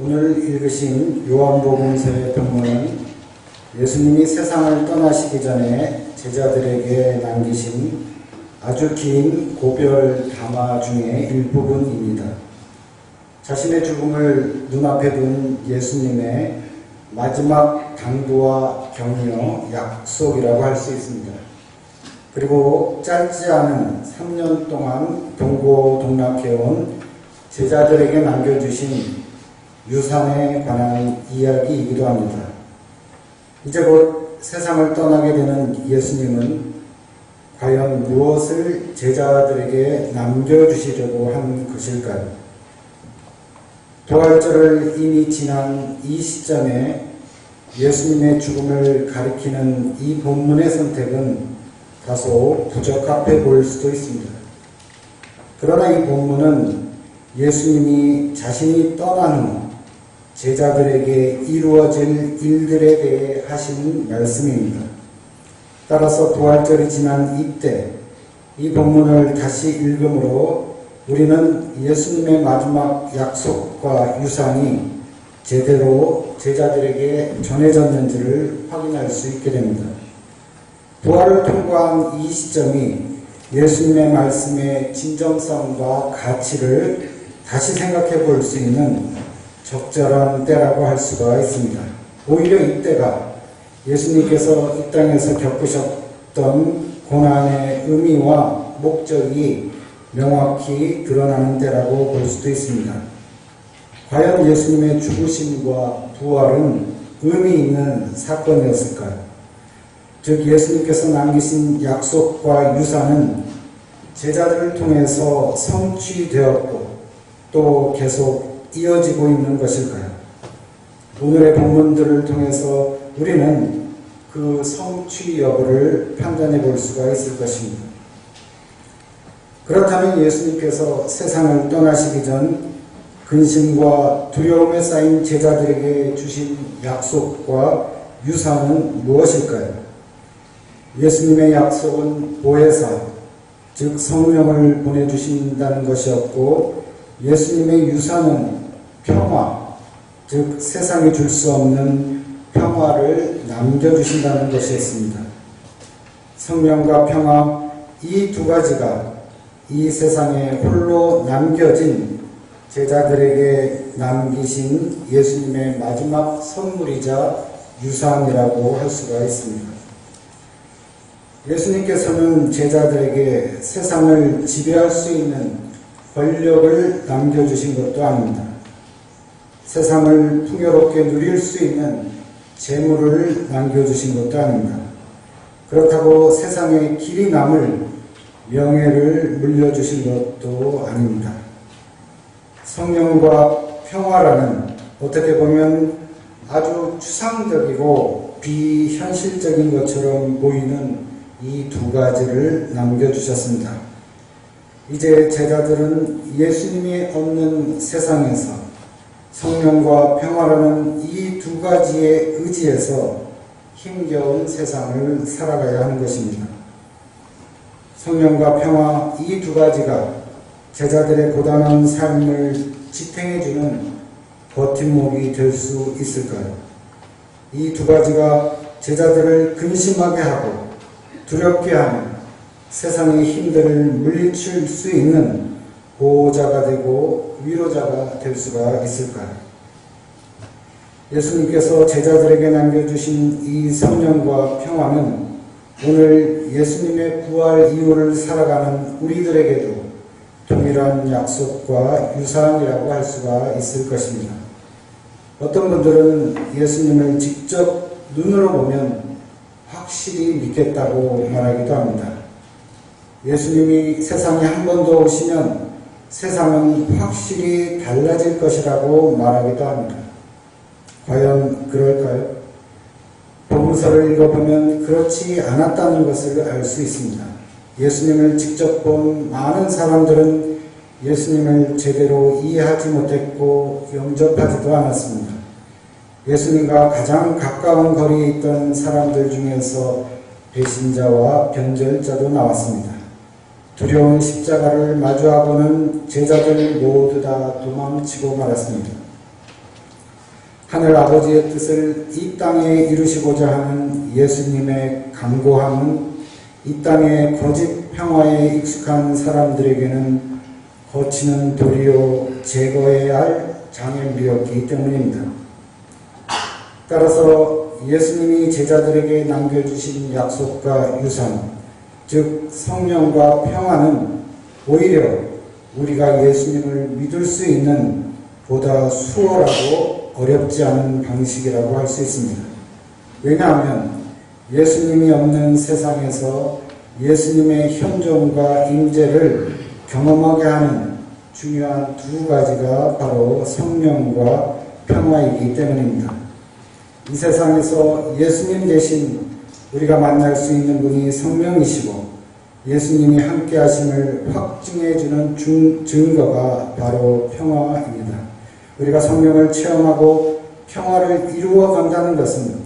오늘 읽으신 요한복음서의 본문은 예수님이 세상을 떠나시기 전에 제자들에게 남기신 아주 긴 고별 담화 중의 일부분입니다. 자신의 죽음을 눈앞에 둔 예수님의 마지막 당부와 격려, 약속이라고 할 수 있습니다. 그리고 짧지 않은 3년 동안 동고동락해온 제자들에게 남겨주신 유산에 관한 이야기이기도 합니다. 이제 곧 세상을 떠나게 되는 예수님은 과연 무엇을 제자들에게 남겨주시려고 한 것일까요? 부활절을 이미 지난 이 시점에 예수님의 죽음을 가리키는 이 본문의 선택은 다소 부적합해 보일 수도 있습니다. 그러나 이 본문은 예수님이 자신이 떠난 후 제자들에게 이루어질 일들에 대해 하시는 말씀입니다. 따라서 부활절이 지난 이때 이 본문을 다시 읽음으로 우리는 예수님의 마지막 약속과 유산이 제대로 제자들에게 전해졌는지를 확인할 수 있게 됩니다. 부활을 통과한 이 시점이 예수님의 말씀의 진정성과 가치를 다시 생각해 볼 수 있는 적절한 때라고 할 수가 있습니다. 오히려 이때가 예수님께서 이 땅에서 겪으셨던 고난의 의미와 목적이 명확히 드러나는 때라고 볼 수도 있습니다. 과연 예수님의 죽으심과 부활은 의미 있는 사건이었을까요? 즉 예수님께서 남기신 약속과 유산은 제자들을 통해서 성취되었고 또 계속 이어지고 있는 것일까요? 오늘의 본문들을 통해서 우리는 그 성취 여부를 판단해 볼 수가 있을 것입니다. 그렇다면 예수님께서 세상을 떠나시기 전 근심과 두려움에 쌓인 제자들에게 주신 약속과 유산은 무엇일까요? 예수님의 약속은 보혜사, 즉 성령을 보내주신다는 것이었고 예수님의 유산은 평화, 즉 세상이 줄 수 없는 평화를 남겨주신다는 것이었습니다. 성령과 평화, 이 두 가지가 이 세상에 홀로 남겨진 제자들에게 남기신 예수님의 마지막 선물이자 유산이라고 할 수가 있습니다. 예수님께서는 제자들에게 세상을 지배할 수 있는 권력을 남겨주신 것도 아닙니다. 세상을 풍요롭게 누릴 수 있는 재물을 남겨주신 것도 아닙니다. 그렇다고 세상에 길이 남을 명예를 물려주신 것도 아닙니다. 성령과 평화라는 어떻게 보면 아주 추상적이고 비현실적인 것처럼 보이는 이 두 가지를 남겨주셨습니다. 이제 제자들은 예수님이 없는 세상에서 성령과 평화라는 이 두 가지의 의지에서 힘겨운 세상을 살아가야 하는 것입니다. 성령과 평화 이 두 가지가 제자들의 고단한 삶을 지탱해주는 버팀목이 될 수 있을까요? 이 두 가지가 제자들을 근심하게 하고 두렵게 하는 세상의 힘들을 물리칠 수 있는 보호자가 되고 위로자가 될 수가 있을까요? 예수님께서 제자들에게 남겨주신 이 성령과 평화는 오늘 예수님의 부활 이후를 살아가는 우리들에게도 동일한 약속과 유산이라고 할 수가 있을 것입니다. 어떤 분들은 예수님을 직접 눈으로 보면 확실히 믿겠다고 말하기도 합니다. 예수님이 세상에 한 번 더 오시면 세상은 확실히 달라질 것이라고 말하기도 합니다. 과연 그럴까요? 복음서를 읽어보면 그렇지 않았다는 것을 알 수 있습니다. 예수님을 직접 본 많은 사람들은 예수님을 제대로 이해하지 못했고 영접하지도 않았습니다. 예수님과 가장 가까운 거리에 있던 사람들 중에서 배신자와 변절자도 나왔습니다. 두려운 십자가를 마주하고는 제자들 모두 다 도망치고 말았습니다. 하늘 아버지의 뜻을 이 땅에 이루시고자 하는 예수님의 강고함은 이 땅의 거짓 평화에 익숙한 사람들에게는 거치는 도리요 제거해야 할 장애물이었기 때문입니다. 따라서 예수님이 제자들에게 남겨주신 약속과 유산, 즉 성령과 평화는 오히려 우리가 예수님을 믿을 수 있는 보다 수월하고 어렵지 않은 방식이라고 할 수 있습니다. 왜냐하면 예수님이 없는 세상에서 예수님의 현존과 임재를 경험하게 하는 중요한 두 가지가 바로 성령과 평화이기 때문입니다. 이 세상에서 예수님 대신 우리가 만날 수 있는 분이 성령이시고 예수님이 함께 하심을 확증해 주는 증거가 바로 평화입니다. 우리가 성령을 체험하고 평화를 이루어 간다는 것은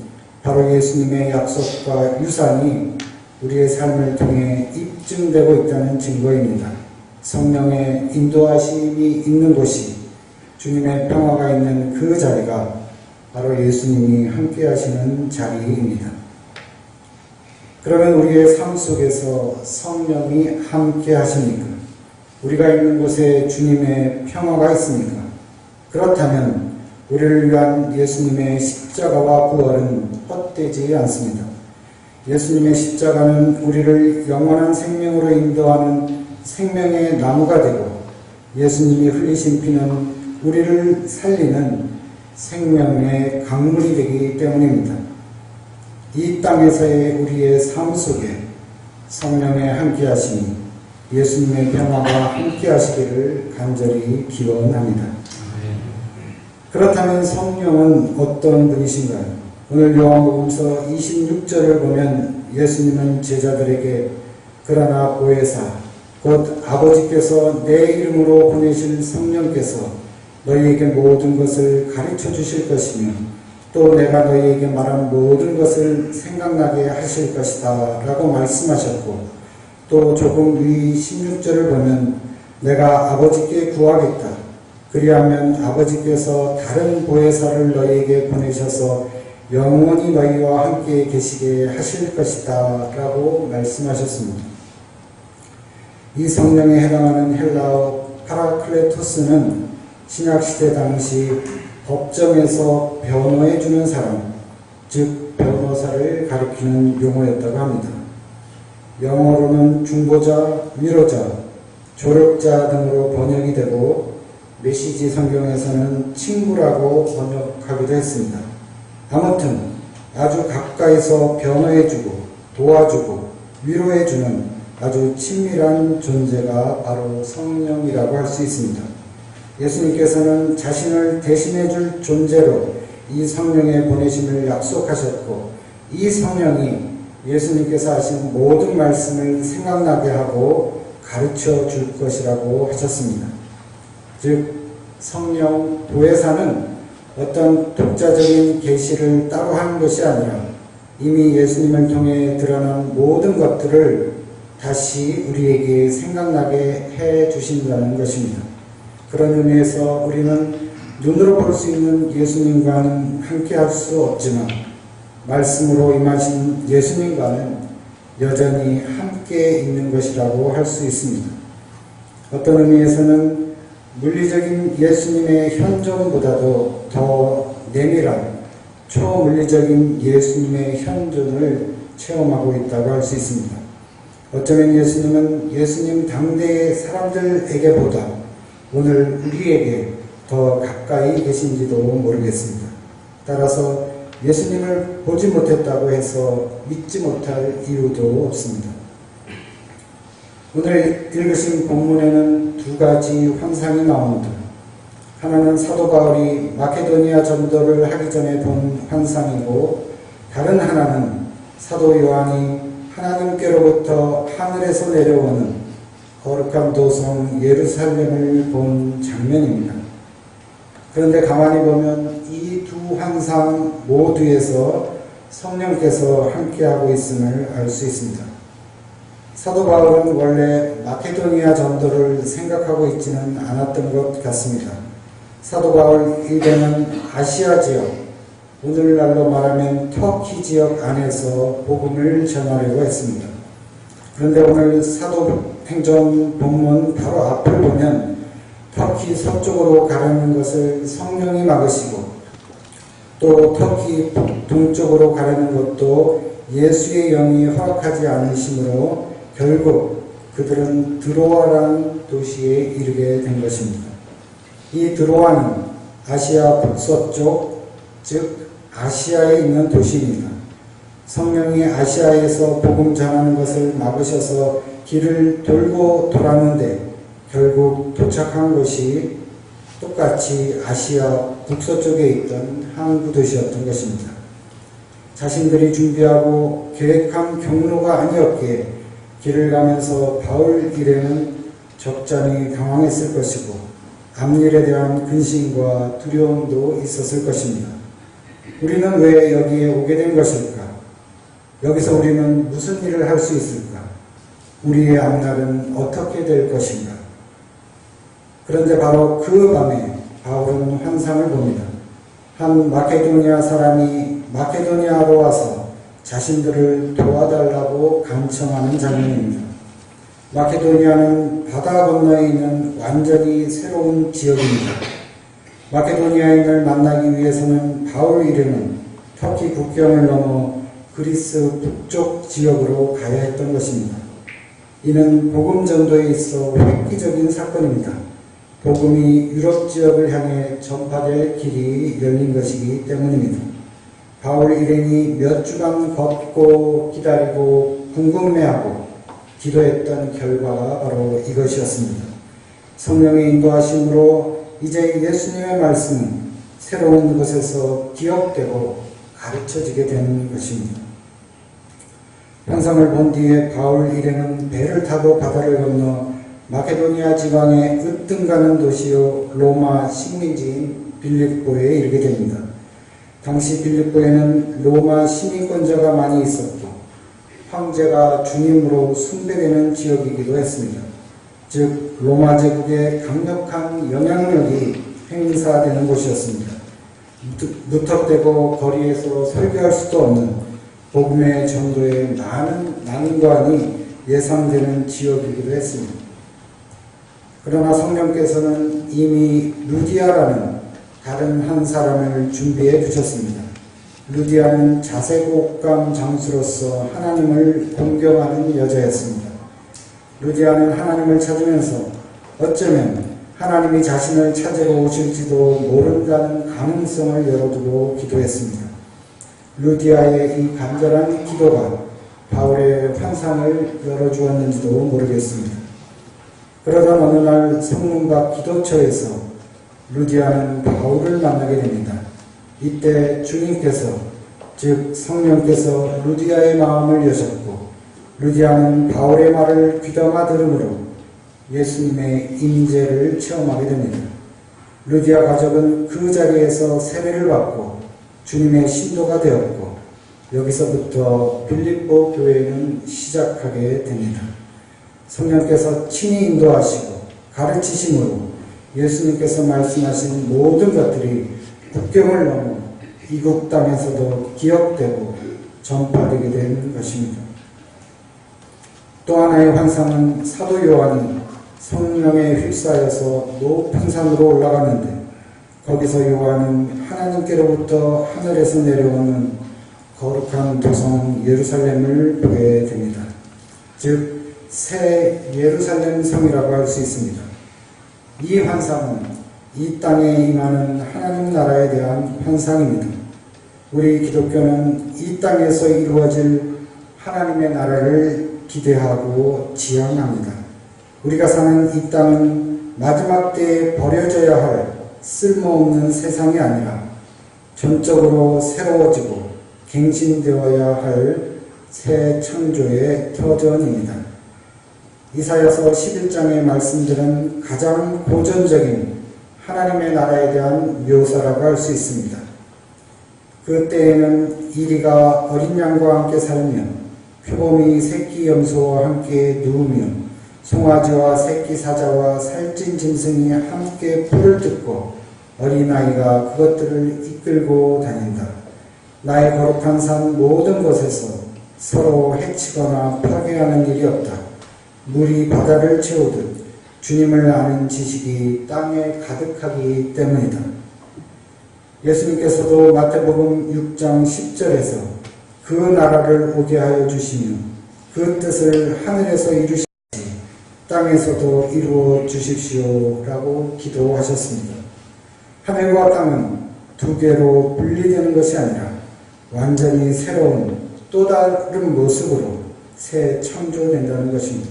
바로 예수님의 약속과 유산이 우리의 삶을 통해 입증되고 있다는 증거입니다. 성령의 인도하심이 있는 곳이 주님의 평화가 있는 그 자리가 바로 예수님이 함께 하시는 자리입니다. 그러면 우리의 삶 속에서 성령이 함께 하십니까? 우리가 있는 곳에 주님의 평화가 있습니까? 그렇다면 우리를 위한 예수님의 십자가와 부활은 헛되지 않습니다. 예수님의 십자가는 우리를 영원한 생명으로 인도하는 생명의 나무가 되고 예수님이 흘리신 피는 우리를 살리는 생명의 강물이 되기 때문입니다. 이 땅에서의 우리의 삶 속에 성령의 함께하심이 예수님의 평화가 함께하시기를 간절히 기원합니다. 그렇다면 성령은 어떤 분이신가요? 오늘 요한복음서 26절을 보면 예수님은 제자들에게 그러나 보혜사 곧 아버지께서 내 이름으로 보내실 성령께서 너희에게 모든 것을 가르쳐 주실 것이며 또 내가 너희에게 말한 모든 것을 생각나게 하실 것이다 라고 말씀하셨고 또 조금 위 16절을 보면 내가 아버지께 구하겠다. 그리하면 아버지께서 다른 보혜사를 너희에게 보내셔서 영원히 너희와 함께 계시게 하실 것이다 라고 말씀하셨습니다. 이 성령에 해당하는 헬라어 파라클레토스는 신약시대 당시 법정에서 변호해주는 사람, 즉 변호사를 가리키는 용어였다고 합니다. 영어로는 중보자, 위로자, 조력자 등으로 번역이 되고 메시지 성경에서는 친구라고 번역하기도 했습니다. 아무튼 아주 가까이서 변호해주고 도와주고 위로해주는 아주 친밀한 존재가 바로 성령이라고 할 수 있습니다. 예수님께서는 자신을 대신해 줄 존재로 이 성령의 보내심을 약속하셨고 이 성령이 예수님께서 하신 모든 말씀을 생각나게 하고 가르쳐 줄 것이라고 하셨습니다. 즉 성령 보혜사는 어떤 독자적인 계시를 따로 하는 것이 아니라 이미 예수님을 통해 드러난 모든 것들을 다시 우리에게 생각나게 해 주신다는 것입니다. 그런 의미에서 우리는 눈으로 볼 수 있는 예수님과는 함께 할 수 없지만 말씀으로 임하신 예수님과는 여전히 함께 있는 것이라고 할 수 있습니다. 어떤 의미에서는 물리적인 예수님의 현존보다도 더 내밀한 초물리적인 예수님의 현존을 체험하고 있다고 할 수 있습니다. 어쩌면 예수님은 예수님 당대의 사람들에게보다 오늘 우리에게 더 가까이 계신지도 모르겠습니다. 따라서 예수님을 보지 못했다고 해서 믿지 못할 이유도 없습니다. 오늘 읽으신 본문에는 두 가지 환상이 나옵니다. 하나는 사도 바울이 마케도니아 전도를 하기 전에 본 환상이고 다른 하나는 사도 요한이 하나님께로부터 하늘에서 내려오는 거룩한 도성 예루살렘을 본 장면입니다. 그런데 가만히 보면 이 두 환상 모두에서 성령께서 함께하고 있음을 알 수 있습니다. 사도 바울은 원래 마케도니아 전도를 생각하고 있지는 않았던 것 같습니다. 사도 바울 일행은 아시아 지역, 오늘날로 말하면 터키 지역 안에서 복음을 전하려고 했습니다. 그런데 오늘 사도행전 본문 바로 앞을 보면 터키 서쪽으로 가려는 것을 성령이 막으시고 또 터키 동쪽으로 가려는 것도 예수의 영이 허락하지 않으시므로 결국 그들은 드로아라는 도시에 이르게 된 것입니다. 이 드로아는 아시아 북서쪽, 즉 아시아에 있는 도시입니다. 성령이 아시아에서 복음 전하는 것을 막으셔서 길을 돌고 돌았는데 결국 도착한 곳이 똑같이 아시아 북서쪽에 있던 항구 도시였던 것입니다. 자신들이 준비하고 계획한 경로가 아니었기에 길을 가면서 바울 일행은 적잖이 당황했을 것이고 앞일에 대한 근심과 두려움도 있었을 것입니다. 우리는 왜 여기에 오게 된 것일까? 여기서 우리는 무슨 일을 할 수 있을까? 우리의 앞날은 어떻게 될 것인가? 그런데 바로 그 밤에 바울은 환상을 봅니다. 한 마케도니아 사람이 마케도니아로 와서 자신들을 도와달라고 간청하는 장면입니다. 마케도니아는 바다 건너에 있는 완전히 새로운 지역입니다. 마케도니아인을 만나기 위해서는 바울 일행은 터키 국경을 넘어 그리스 북쪽 지역으로 가야 했던 것입니다. 이는 복음 전도에 있어 획기적인 사건입니다. 복음이 유럽 지역을 향해 전파될 길이 열린 것이기 때문입니다. 바울 일행이 몇 주간 걷고 기다리고 궁금해하고 기도했던 결과가 바로 이것이었습니다. 성령의 인도하심으로 이제 예수님의 말씀은 새로운 곳에서 기억되고 가르쳐지게 되는 것입니다. 환상을 본 뒤에 바울 일행은 배를 타고 바다를 건너 마케도니아 지방의 으뜸가는 도시요 로마 식민지인 빌립보에 이르게 됩니다. 당시 빌립보에는 로마 시민권자가 많이 있었고 황제가 주님으로 숭배되는 지역이기도 했습니다. 즉 로마 제국의 강력한 영향력이 행사되는 곳이었습니다. 무턱대고 거리에서 설교할 수도 없는 복음의 전도에 많은 난관이 예상되는 지역이기도 했습니다. 그러나 성령께서는 이미 루디아라는 다른 한 사람을 준비해 두셨습니다. 루디아는 자색옥감 장수로서 하나님을 공경하는 여자였습니다. 루디아는 하나님을 찾으면서 어쩌면 하나님이 자신을 찾으러 오실지도 모른다는 가능성을 열어두고 기도했습니다. 루디아의 이 간절한 기도가 바울의 환상을 열어주었는지도 모르겠습니다. 그러던 어느 날 성문각 기도처에서 루디아는 바울을 만나게 됩니다. 이때 주님께서 즉 성령께서 루디아의 마음을 여셨고 루디아는 바울의 말을 귀담아 들으므로 예수님의 임재를 체험하게 됩니다. 루디아 가족은 그 자리에서 세례를 받고 주님의 신도가 되었고 여기서부터 빌립보 교회는 시작하게 됩니다. 성령께서 친히 인도하시고 가르치심으로 예수님께서 말씀하신 모든 것들이 국경을 넘어 이국 땅에서도 기억되고 전파되게 된 것입니다. 또 하나의 환상은 사도 요한이 성령에 휩싸여서 높은 산으로 올라갔는데 거기서 요한은 하나님께로부터 하늘에서 내려오는 거룩한 도성 예루살렘을 보게 됩니다. 즉 새 예루살렘 성이라고 할 수 있습니다. 이 환상은 이 땅에 임하는 하나님 나라에 대한 환상입니다. 우리 기독교는 이 땅에서 이루어질 하나님의 나라를 기대하고 지향합니다. 우리가 사는 이 땅은 마지막 때에 버려져야 할 쓸모없는 세상이 아니라 전적으로 새로워지고 갱신되어야 할 새 창조의 터전입니다. 이사야서 11장의 말씀들은 가장 고전적인 하나님의 나라에 대한 묘사라고 할 수 있습니다. 그때에는 이리가 어린 양과 함께 살며 표범이 새끼 염소와 함께 누우며 송아지와 새끼 사자와 살찐 짐승이 함께 풀을 뜯고 어린아이가 그것들을 이끌고 다닌다. 나의 거룩한 산 모든 곳에서 서로 해치거나 파괴하는 일이 없다. 물이 바다를 채우듯 주님을 아는 지식이 땅에 가득하기 때문이다. 예수님께서도 마태복음 6장 10절에서 그 나라를 오게 하여 주시며 그 뜻을 하늘에서 이루시지 땅에서도 이루어 주십시오라고 기도하셨습니다. 하늘과 땅은 두 개로 분리되는 것이 아니라 완전히 새로운 또 다른 모습으로 새 창조된다는 것입니다.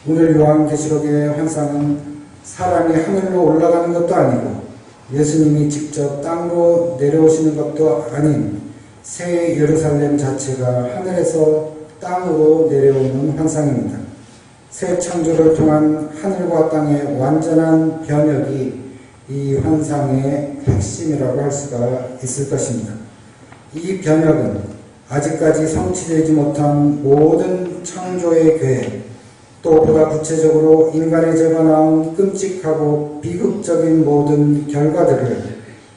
오늘 요한계시록의 환상은 사람이 하늘로 올라가는 것도 아니고 예수님이 직접 땅으로 내려오시는 것도 아닌 새 예루살렘 자체가 하늘에서 땅으로 내려오는 환상입니다. 새 창조를 통한 하늘과 땅의 완전한 변혁이 이 환상의 핵심이라고 할 수가 있을 것입니다. 이 변혁은 아직까지 성취되지 못한 모든 창조의 계획, 또 보다 구체적으로 인간의 죄가 나온 끔찍하고 비극적인 모든 결과들을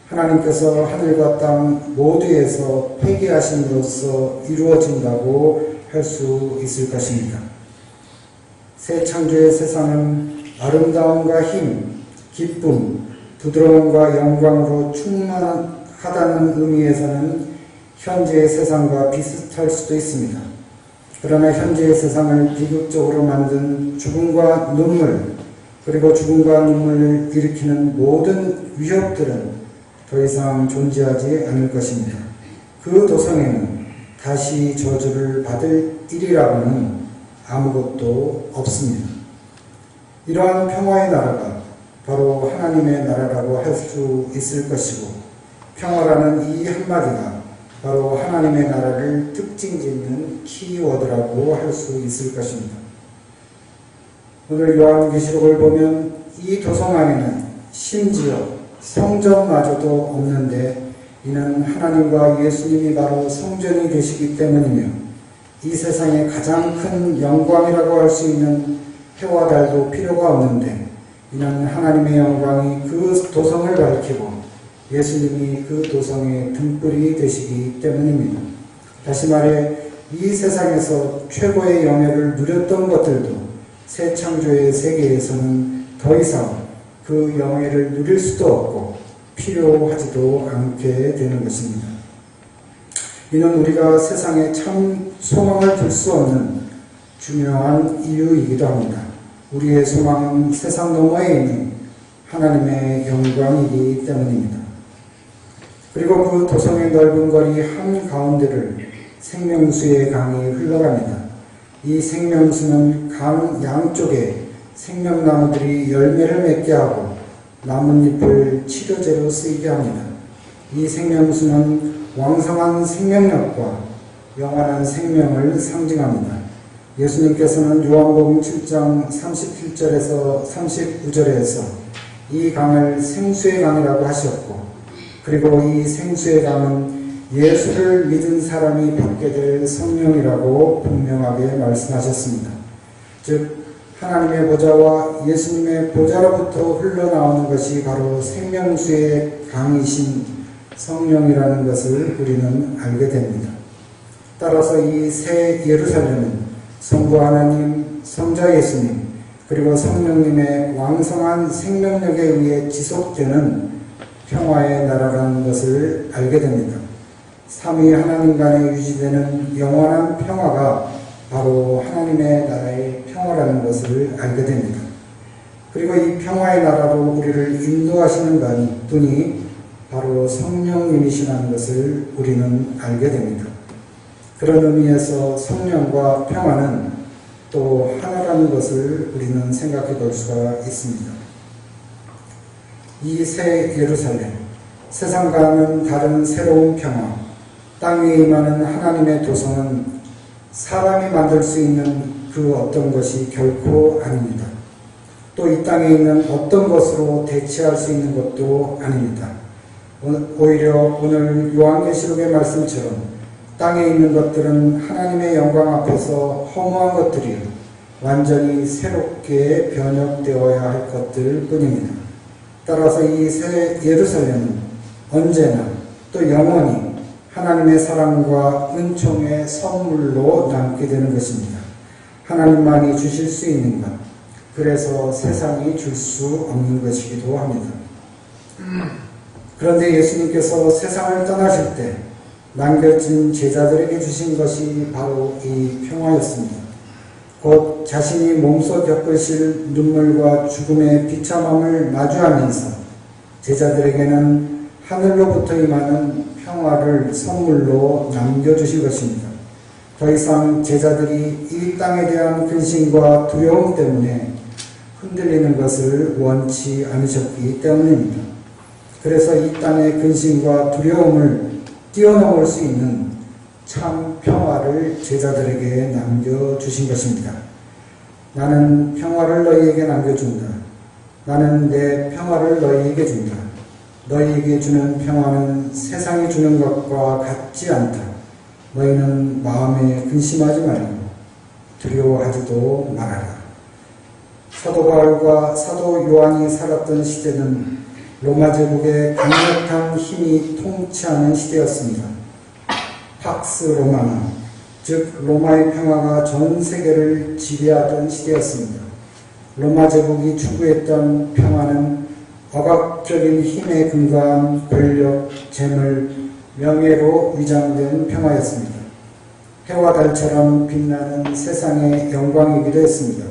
하나님께서 하늘과 땅 모두에서 회개하심으로써 이루어진다고 할 수 있을 것입니다. 새 창조의 세상은 아름다움과 힘, 기쁨, 부드러움과 영광으로 충만하다는 의미에서는 현재의 세상과 비슷할 수도 있습니다. 그러나 현재의 세상을 비극적으로 만든 죽음과 눈물, 그리고 죽음과 눈물을 일으키는 모든 위협들은 더 이상 존재하지 않을 것입니다. 그 도성에는 다시 저주를 받을 일이라고는 아무것도 없습니다. 이러한 평화의 나라가 바로 하나님의 나라라고 할 수 있을 것이고, 평화라는 이 한마디가 바로 하나님의 나라를 특징 짓는 키워드라고 할 수 있을 것입니다. 오늘 요한계시록을 보면 이 도성 안에는 심지어 성전마저도 없는데 이는 하나님과 예수님이 바로 성전이 되시기 때문이며 이 세상의 가장 큰 영광이라고 할 수 있는 해와 달도 필요가 없는데 이는 하나님의 영광이 그 도성을 밝히고 예수님이 그 도성의 등불이 되시기 때문입니다. 다시 말해 이 세상에서 최고의 영예를 누렸던 것들도 새 창조의 세계에서는 더 이상 그 영예를 누릴 수도 없고 필요하지도 않게 되는 것입니다. 이는 우리가 세상에 참 소망을 둘 수 없는 중요한 이유이기도 합니다. 우리의 소망은 세상 너머에 있는 하나님의 영광이기 때문입니다. 그리고 그 도성의 넓은 거리 한가운데를 생명수의 강이 흘러갑니다. 이 생명수는 강 양쪽에 생명나무들이 열매를 맺게 하고 나뭇잎을 치료제로 쓰이게 합니다. 이 생명수는 왕성한 생명력과 영원한 생명을 상징합니다. 예수님께서는 요한복음 7장 37절에서 39절에서 이 강을 생수의 강이라고 하셨고, 그리고 이 생수의 강은 예수를 믿은 사람이 받게 될 성령이라고 분명하게 말씀하셨습니다. 즉 하나님의 보좌와 예수님의 보좌로부터 흘러나오는 것이 바로 생명수의 강이신 성령이라는 것을 우리는 알게 됩니다. 따라서 이 새 예루살렘은 성부 하나님, 성자 예수님, 그리고 성령님의 왕성한 생명력에 의해 지속되는 평화의 나라라는 것을 알게 됩니다. 삼위 하나님 간에 유지되는 영원한 평화가 바로 하나님의 나라의 평화라는 것을 알게 됩니다. 그리고 이 평화의 나라로 우리를 인도하시는 분이 바로 성령님이시라는 것을 우리는 알게 됩니다. 그런 의미에서 성령과 평화는 또 하나라는 것을 우리는 생각해 볼 수가 있습니다. 이 새 예루살렘, 세상과는 다른 새로운 평화, 땅 위에 임하는 하나님의 도성은 사람이 만들 수 있는 그 어떤 것이 결코 아닙니다. 또 이 땅에 있는 어떤 것으로 대체할 수 있는 것도 아닙니다. 오히려 오늘 요한계시록의 말씀처럼 땅에 있는 것들은 하나님의 영광 앞에서 허무한 것들이요 완전히 새롭게 변혁되어야 할 것들 뿐입니다. 따라서 이 새 예루살렘은 언제나 또 영원히 하나님의 사랑과 은총의 선물로 남게 되는 것입니다. 하나님만이 주실 수 있는 것, 그래서 세상이 줄 수 없는 것이기도 합니다. 그런데 예수님께서 세상을 떠나실 때 남겨진 제자들에게 주신 것이 바로 이 평화였습니다. 곧 자신이 몸소 겪으실 눈물과 죽음의 비참함을 마주하면서 제자들에게는 하늘로부터 임하는 평화를 선물로 남겨주신 것입니다. 더 이상 제자들이 이 땅에 대한 근심과 두려움 때문에 흔들리는 것을 원치 않으셨기 때문입니다. 그래서 이 땅의 근심과 두려움을 뛰어넘을 수 있는 참 평화를 제자들에게 남겨주신 것입니다. 나는 평화를 너희에게 남겨준다. 나는 내 평화를 너희에게 준다. 너희에게 주는 평화는 세상이 주는 것과 같지 않다. 너희는 마음에 근심하지 말고 두려워하지도 말아라. 사도 바울과 사도 요한이 살았던 시대는 로마 제국의 강력한 힘이 통치하는 시대였습니다. 팍스 로마나, 즉 로마의 평화가 전 세계를 지배하던 시대였습니다. 로마 제국이 추구했던 평화는 억압적인 힘에 근거한 권력, 재물, 명예로 위장된 평화였습니다. 해와 달처럼 빛나는 세상의 영광이기도 했습니다.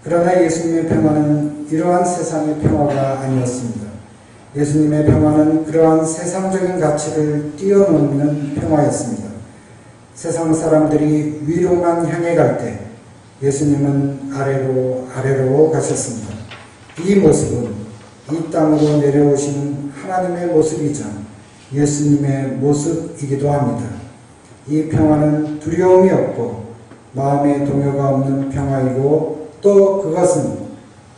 그러나 예수님의 평화는 이러한 세상의 평화가 아니었습니다. 예수님의 평화는 그러한 세상적인 가치를 뛰어넘는 평화였습니다. 세상 사람들이 위로만 향해 갈 때 예수님은 아래로 가셨습니다. 이 모습은 이 땅으로 내려오신 하나님의 모습이자 예수님의 모습이기도 합니다. 이 평화는 두려움이 없고 마음의 동요가 없는 평화이고 또 그것은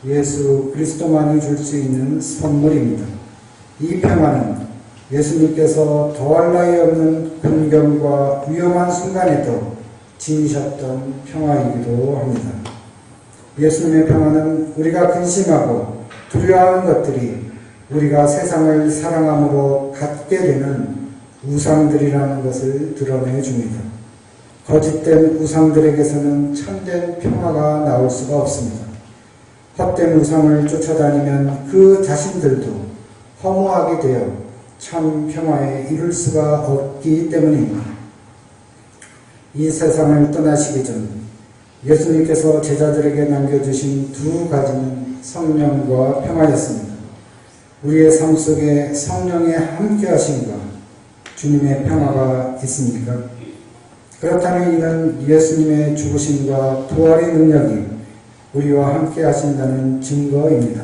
예수 그리스도만이 줄 수 있는 선물입니다. 이 평화는 예수님께서 더할 나위 없는 근경과 위험한 순간에도 지니셨던 평화이기도 합니다. 예수님의 평화는 우리가 근심하고 두려워하는 것들이 우리가 세상을 사랑함으로 갖게 되는 우상들이라는 것을 드러내 줍니다. 거짓된 우상들에게서는 참된 평화가 나올 수가 없습니다. 헛된 우상을 쫓아다니면 그 자신들도 허무하게 되어 참 평화에 이룰 수가 없기 때문입니다. 이 세상을 떠나시기 전 예수님께서 제자들에게 남겨주신 두 가지는 성령과 평화였습니다. 우리의 삶 속에 성령의 함께하심과 주님의 평화가 있습니까? 그렇다면 이는 예수님의 죽으심과 부활의 능력이 우리와 함께 하신다는 증거입니다.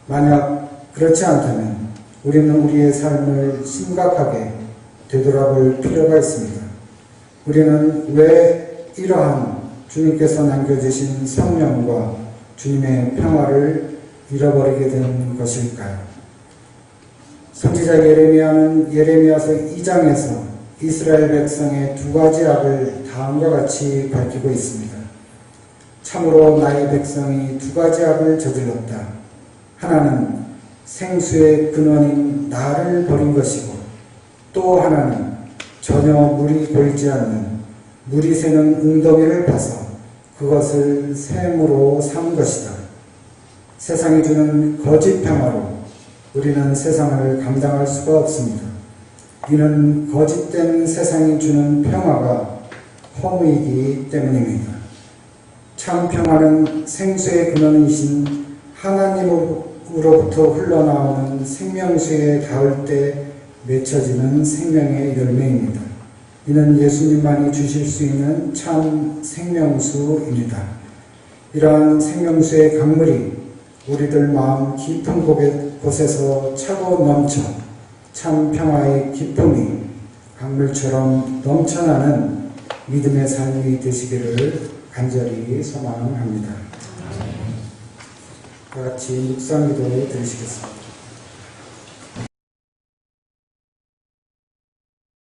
만약 그렇지 않다면 우리는 우리의 삶을 심각하게 되돌아볼 필요가 있습니다. 우리는 왜 이러한 주님께서 남겨주신 성령과 주님의 평화를 잃어버리게 된 것일까요? 선지자 예레미야는 예레미야서 2장에서 이스라엘 백성의 두 가지 악을 다음과 같이 밝히고 있습니다. 참으로 나의 백성이 두 가지 악을 저질렀다. 하나는 생수의 근원인 나를 버린 것이고 또 하나는 전혀 물이 고이지 않는 물이 새는 웅덩이를 파서 그것을 샘으로 삼은 것이다. 세상이 주는 거짓 평화로 우리는 세상을 감당할 수가 없습니다. 이는 거짓된 세상이 주는 평화가 허무이기 때문입니다. 참 평화는 생수의 근원이신 하나님으로부터 흘러나오는 생명수에 닿을 때 맺혀지는 생명의 열매입니다. 이는 예수님만이 주실 수 있는 참 생명수입니다. 이러한 생명수의 강물이 우리들 마음 깊은 곳에서 차고 넘쳐 참 평화의 기쁨이 강물처럼 넘쳐나는 믿음의 삶이 되시기를 간절히 소망합니다. 다 같이 묵상기도 드리시겠습니다.